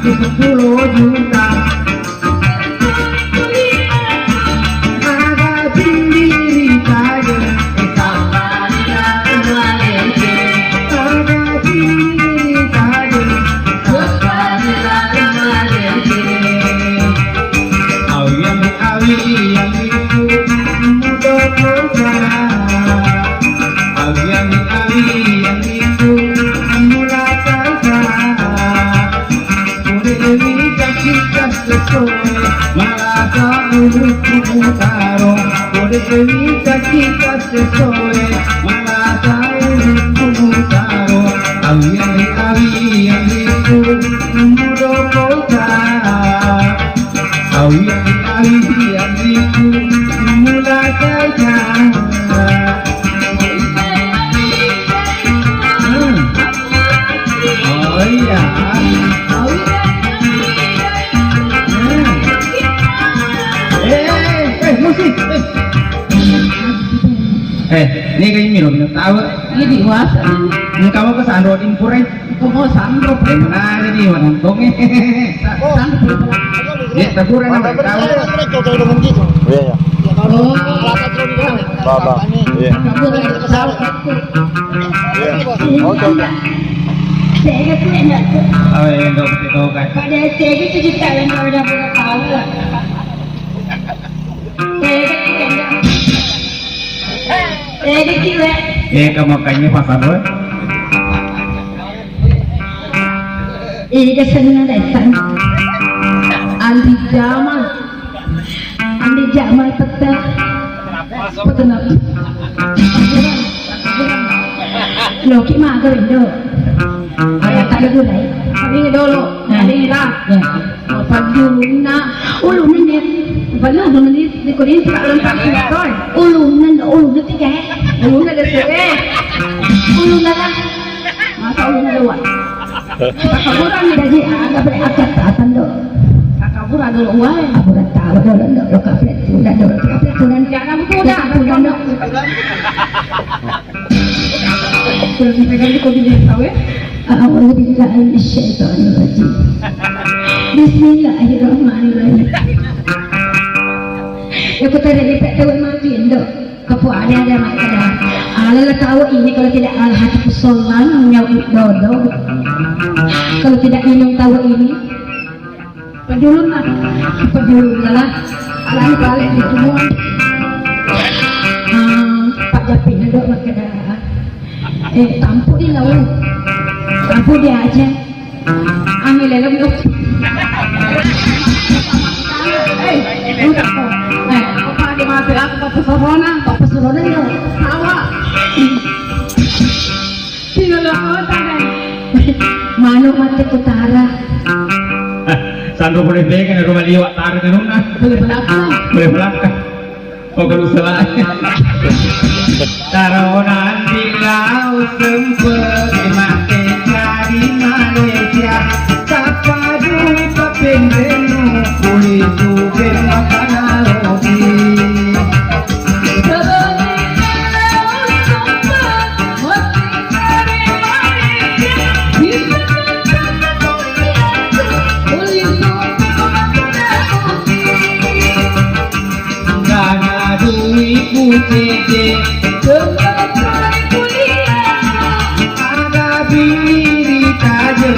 10 juta. Ada sendiri saja. Cita sesuai merasa ilmu taro yang itu mudo kota yang itu mula saja oh iya musik ini kayak minum tahu ini wasa ini kamu ke Sandro Impure kamu Sandro nah jadi menonton ya taburan apa tahu iya ya oh bapak iya oke saya tuh enak oh ya dok itu kan pada saya itu cerita yang udah pernah tahu kamu kayaknya pas Sandro ini kesenangan datang Andi Jamal petang lo gimana kau itu ada tak ada gulai ini dulu ini lah paduna ulun ini padahal ulun ini di korin tak lengkap kan ulun tiga ulun ada sore ulun ada masa ulun ada wat kaburan ni dah ada boleh akad tatan do kaburan dulu wah kaburan tahu dulu lo kaplet sudah dulu kaplet sudah jangan sudah do Kurang pegang di kopi dia tahu ya? A'udzubillahi minasyaitonirrajim. Bismillahirrahmanirrahim. Ya kita dari tahu mati endo. Kapu ada makada. Ala tahu ini kalau tidak al hati kusolan nyawut dodo. Kalau tidak minum tahu ini, pedulun lah. Ala balik itu semua. Pak Japin endo makada. Tampu di laut, tampu dia aja. Ambil lelom dok. Udah kok. Apa di mati aku Pak Pesorona yo. Tawa. Tinggal kota kan. Manu mati utara. Sandro boleh pegang rumah liwat tarik di rumah. Boleh belakang. Boleh belakang. Oh kalau salah. Taronan di laut sempet mati cari Malaysia. Sapa jumpa pendenu boleh juga makanan roti. Ada diri saja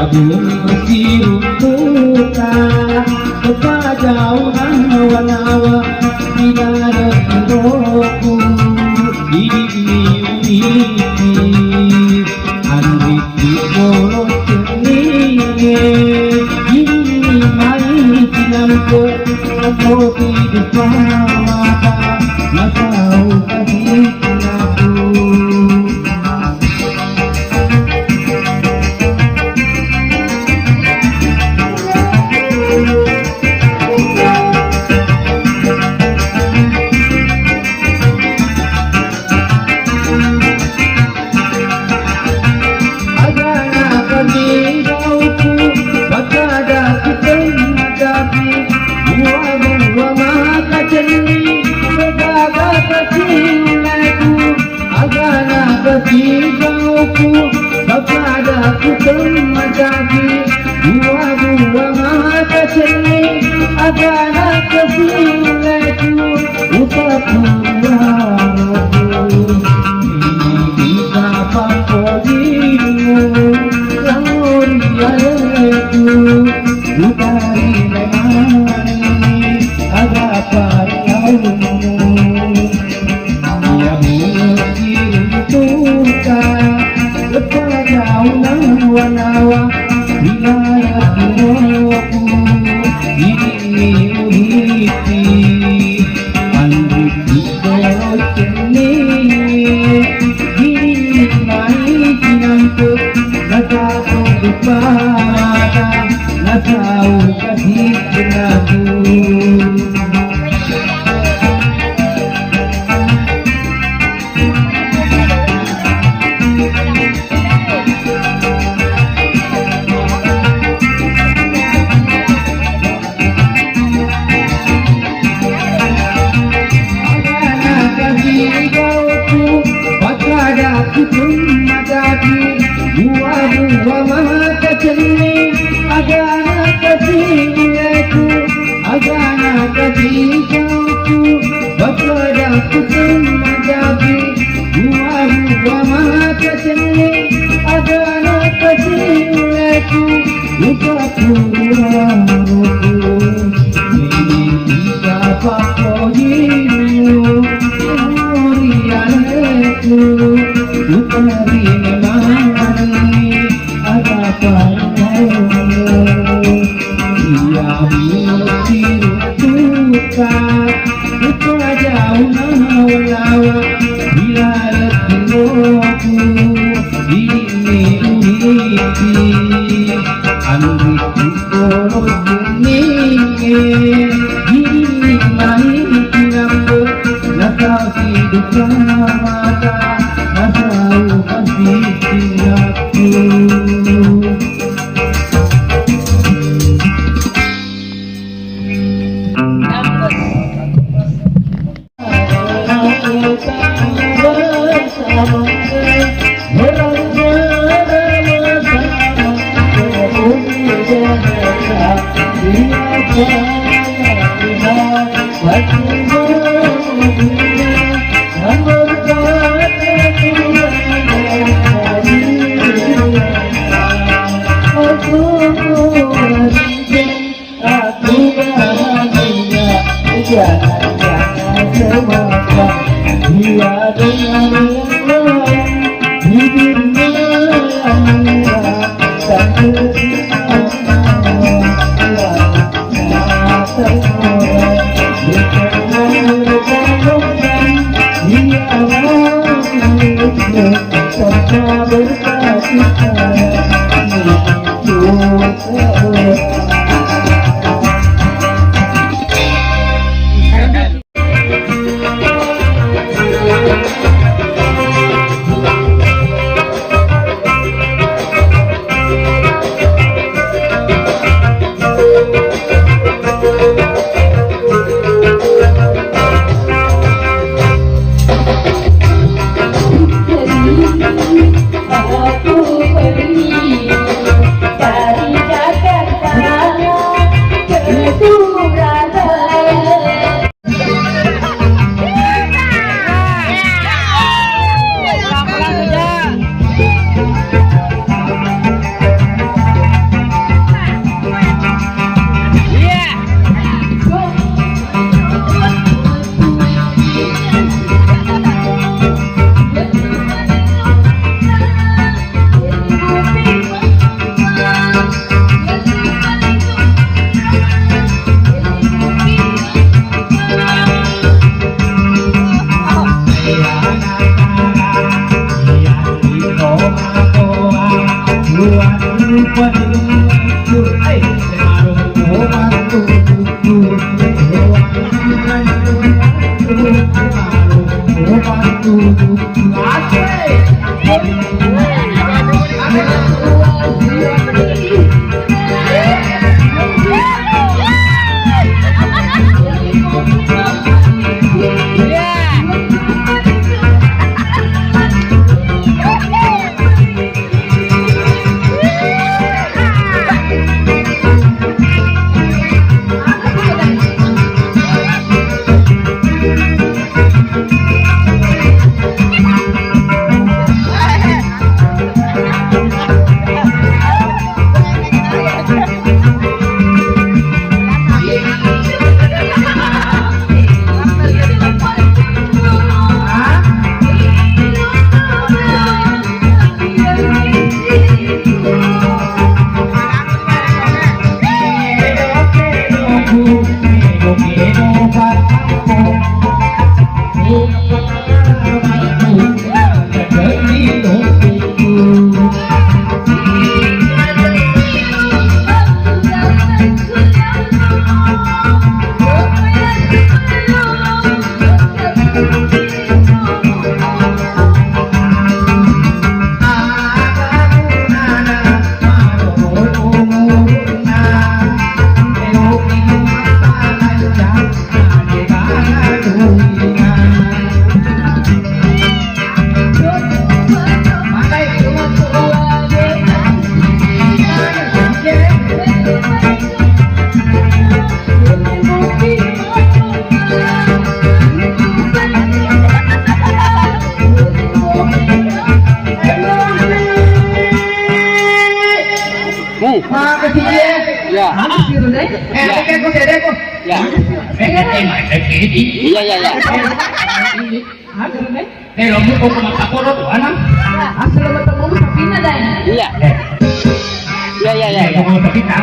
belum bersiruta kepajauhan hawa-hawa tidak ada rohku ini andrik di polos ceningnya ini main cinamku aku di depan mata masau kasih cinamku tapi buah-buah mata celi agak kesilaku utapuaku bisa pakojimu lamun diaku utari memani agak pariaumu dia mengirimtuka kepada nawa wilayah diriku ini uhiti andri dikoro ceni ini mai kinantu nataku dipata natau kasih kenaku buah-buah mata celi agak kesilaku agak kesilaku bapadaku menjadi buah-buah mata celi agak kesilaku utapuaku ini bisa pakojimu murianeku utari memani ada padamu ia mengirimtuka kepada jauh nawa bila letihku ini uhiti andri dikoro ceni ini mai kinantu natau hidup mata natau kasih cintaku Makasih ya. Ya. Makasih Ronde. Deko. Ya. Ini. Iya, iya, iya. Ada Ronde. Lo mo ko makapuro to anak. Asal lo bertemu sa Pina dai. Iya. Iya, iya, iya. Ko mo kita.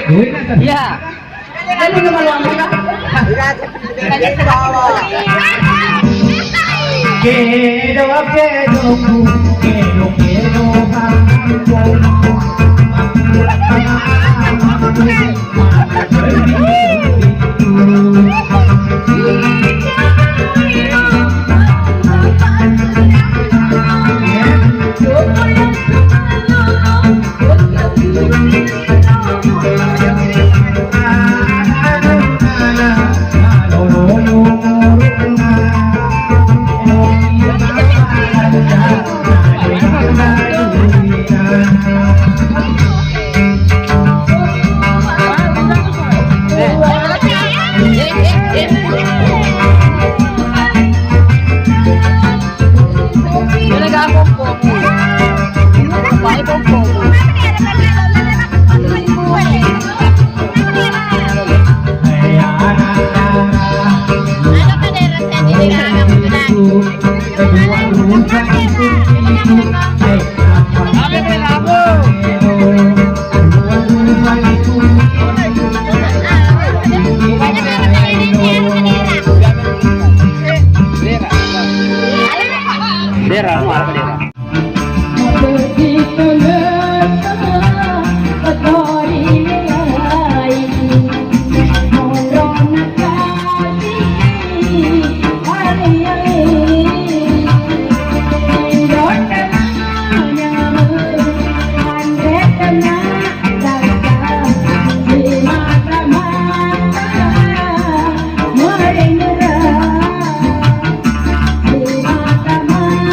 Duit na sa Iya. Ano naman lo ka? Dera, apa dera? Mata-mata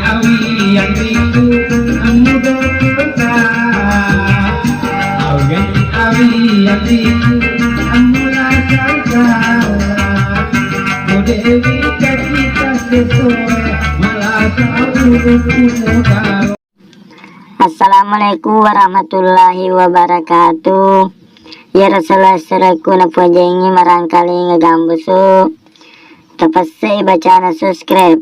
Awi yang itu muda kota. Awi yang itu mula kota. Dewi kita sesuai malah muda. Assalamualaikum warahmatullahi wabarakatuh. Ya Rasulullah seraku na pujengi marangkali ngegambusu. Tapasai bacaan subscribe.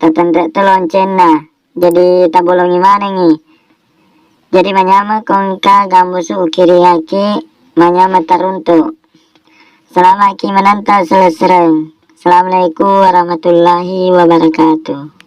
Tatanda lonceng na. Jadi tabolong gimana nih? Jadi manyama kongka gambusu ukiri haki manyama taruntu. Selama ki menanta selesai. Assalamualaikum warahmatullahi wabarakatuh.